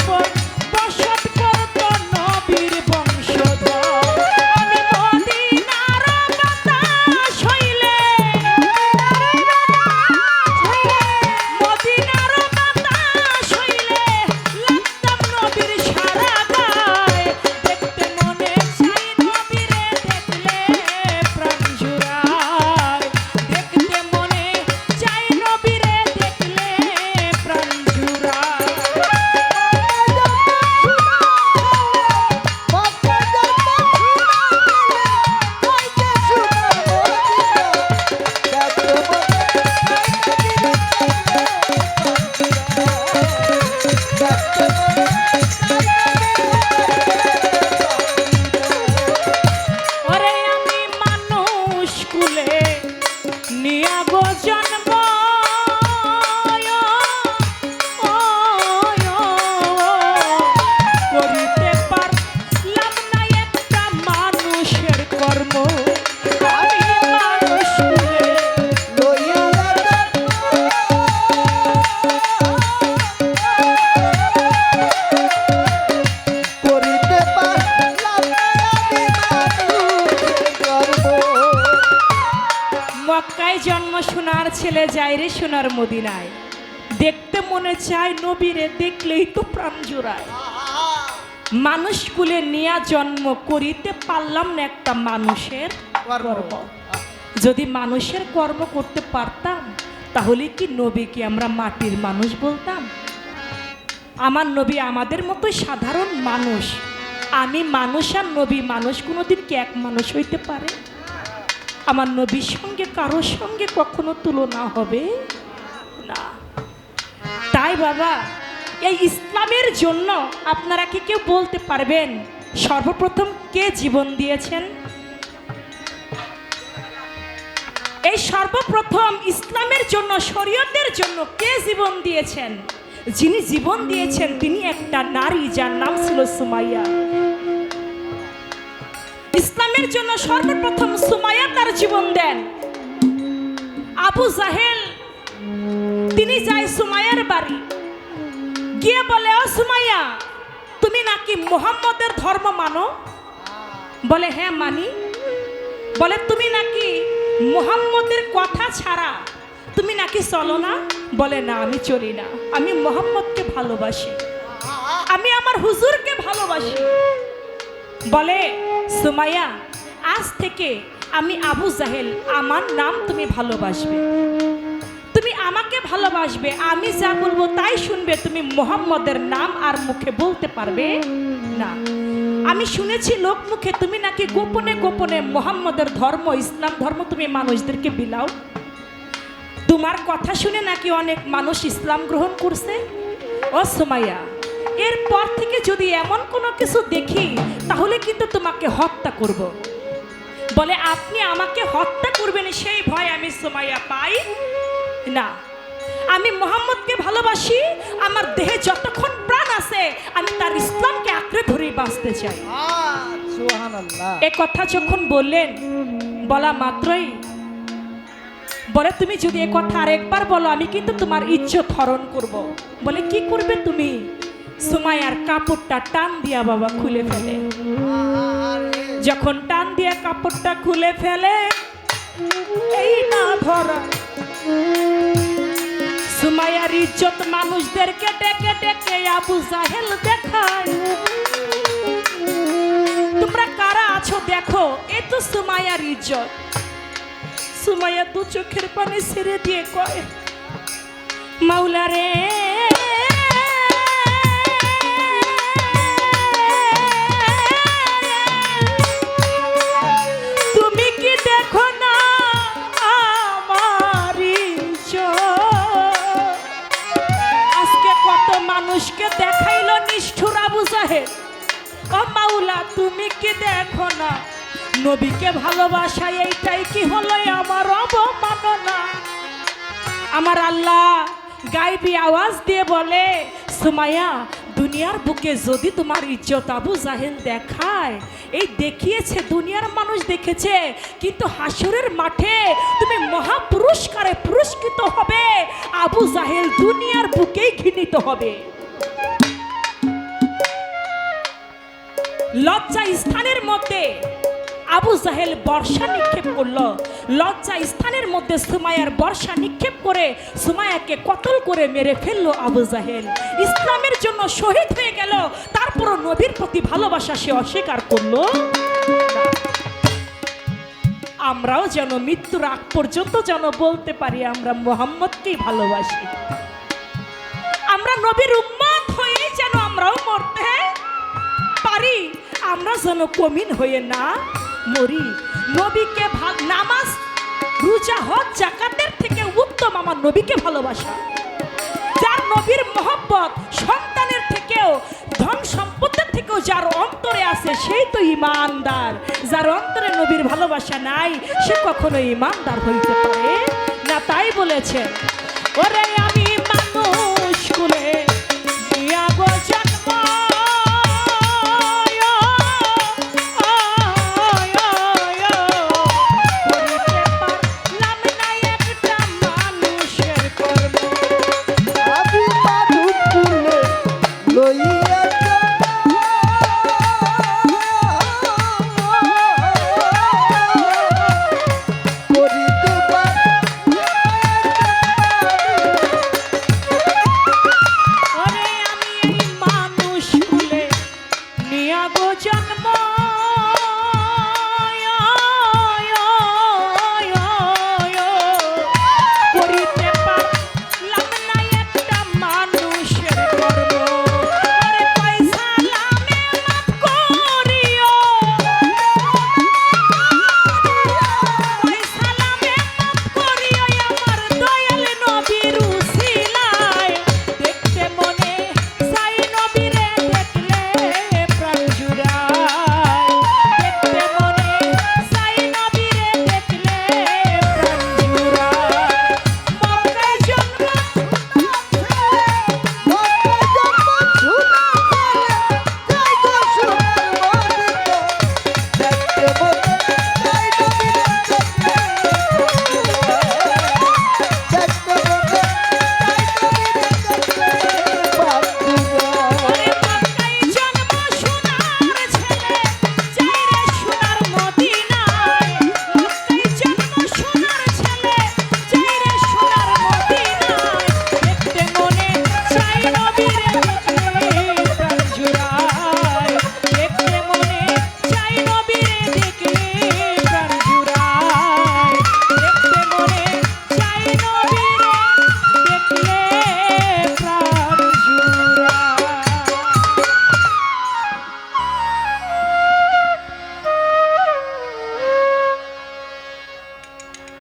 উপর বসত করত নবীর বংশধর। আমি মদিনার বাতাস হইলে, মদিনার বাতাস হইলে লাগতাম নবীর সারা গায়। দেখতে মনে চাই নবীরে দেখলে প্রাণ জুড়ায়। দেখতে মনে চাই নবীরে দেখলে প্রাণ জুড়ায়। ওরে আমি মানুষ কুলে নিয়া গো জন্ম, করিতে পারলাম না একটা মানুষের কর্ম। আমি মানুষ কুলে মক্কায় জন্ম সোনার ছেলে যায় রে সোনার মদিনায়। দেখতে মনে চায় নবীরে দেখলেই তো প্রাণ জোড়ায়। মানুষ কুলে নিয়া জন্ম করিতে পারলাম না একটা মানুষের কর্ম। যদি মানুষের কর্ম করতে পারতাম তাহলে কি নবীকে আমরা মাটির মানুষ বলতাম? আমার নবী আমাদের মতো সাধারণ মানুষ। আমি মানুষ আর নবী মানুষ, কোনোদিন কি এক মানুষ হইতে পারে? আমার নবীর সঙ্গে কারোর সঙ্গে কখনো তুলনা হবে না। তাই বাবা, এই ইসলামের জন্য আপনারা কি কেউ বলতে পারবেন সর্বপ্রথম কে জীবন দিয়েছেন? এই সর্বপ্রথম ইসলামের জন্য, শরীয়তের জন্য কে জীবন দিয়েছেন? যিনি জীবন দিয়েছেন তিনি একটা নারী, যার নাম ছিল সুমাইয়া। ইসলামের জন্য সর্বপ্রথম সুমাইয়া তার জীবন দেন। আবু জাহেল তিনি যায় সুমাইয়ার বাড়ি, গিয়ে বলে, ও সুমাইয়া, তুমি নাকি মুহাম্মদের ধর্ম মানো? বলে, হ্যাঁ মানি। বলে, তুমি নাকি মুহাম্মদের কথা ছাড়া তুমি নাকি চলো না? বলে, না আমি চলি না, আমি মুহাম্মদকে ভালোবাসি, আমি আমার হুজুরকে ভালোবাসি। বলে, সুমাইয়া, আজ থেকে আমি আবু জাহেল, আমার নাম তুমি ভালোবাসবে, তুমি আমাকে ভালোবাসবে, আমি যা বলবো তাই শুনবে, তুমি মুহাম্মদের নাম আর মুখে বলতে পারবে না। আমি শুনেছি লোক মুখে তুমি নাকি গোপনে গোপনে মুহাম্মদের ধর্ম, ইসলাম ধর্ম তুমি মানুষদেরকে বিলাও। তোমার কথা শুনে নাকি অনেক মানুষ ইসলাম গ্রহণ করছে। ও সুমাইয়া, এরপর থেকে যদি এমন কোনো কিছু দেখি তাহলে কিন্তু তোমাকে হত্যা করব। বলে, আপনি আমাকে হত্যা করবেন সেই ভয় আমি সুমাইয়া পাই না। আমি মুহাম্মদকে ভালোবাসি, আমার দেহে যতক্ষণ প্রাণ আছে আমি তার ইসলামকে আঁকড়ে ধরেই বাঁচতে চাই। এ কথা যখন বললেন, বলা মাত্রই বলে, তুমি যদি এ কথা আরেকবার বলো আমি কিন্তু তোমার ইজ্জত হরণ করব। বলে, কি করবে তুমি? সুমাইয়ার কাপড়টা টান দিয়া বাবা খুলে ফেলে। যখন টান দিয়া কাপড়টা খুলে ফেলে, এই না ধরা সুমাইয়ার ইজ্জত মানুষদেরকে ডেকে ডেকে আবু জাহেল দেখায়। তোমরা কারা আছো দেখো, এ তো সুমাইয়ার ইজ্জত। সুমাইয়া দু চোখের পানি ছেড়ে দিয়ে কয়, মাওলা রে, তুমি কি দেখো না আমার ইজ্জত? আজকে কত মানুষকে দেখাইলো নিষ্ঠুর আবু জাহেল। ও মাওলা, তুমি কি দেখো না নবীকে ভালোবাসা এইটাই কি হলো আমার অবমাননা? আমার আল্লাহ গায়বী আওয়াজ দিয়ে বলে, সুমাইয়া, দুনিয়ার বুকে যদি তোমার ইজ্জত আবু জাহেল দেখায়, এই দেখিয়েছে, দুনিয়ার মানুষ দেখেছে, কিন্তু হাসরের মাঠে তুমি মহাপুরস্কারে পুরস্কৃত হবে। আবু জাহেল দুনিয়ার বুকেই ঘৃণিত হবে। লজ্জা স্থানের মধ্যে আবু জাহেল বর্ষা নিক্ষেপ করলো। লজ্জা স্থানের মধ্যে সুমাইয়ার বর্ষা নিক্ষেপ করে সুমাইয়াকে কতল করে মেরে ফেললো আবু জাহেল। ইসলামের জন্য শহীদ হয়ে গেল, তারপরও নবীর প্রতি ভালোবাসা সে অস্বীকার করলো। আমরাও যেন মৃত্যুর আগ পর্যন্ত যেন বলতে পারি আমরা মুহাম্মদকেই ভালোবাসি। আমরা নবীর উম্মত হয়ে যেন আমরাও মরতে পারি, আমরা যেন কমিন হয়ে না মরি। নবীকে নামাজ রোজা হজ যাকাতের থেকে উত্তম আমার নবীকে ভালোবাসা। যার নবীর মহব্বত সন্তানের থেকেও ধন সম্পদের থেকেও যার অন্তরে আছে সেই তো ঈমানদার। যার অন্তরে নবীর ভালোবাসা নাই সে কখনো ঈমানদার হইতে পারে না। তাই বলেছে ওরে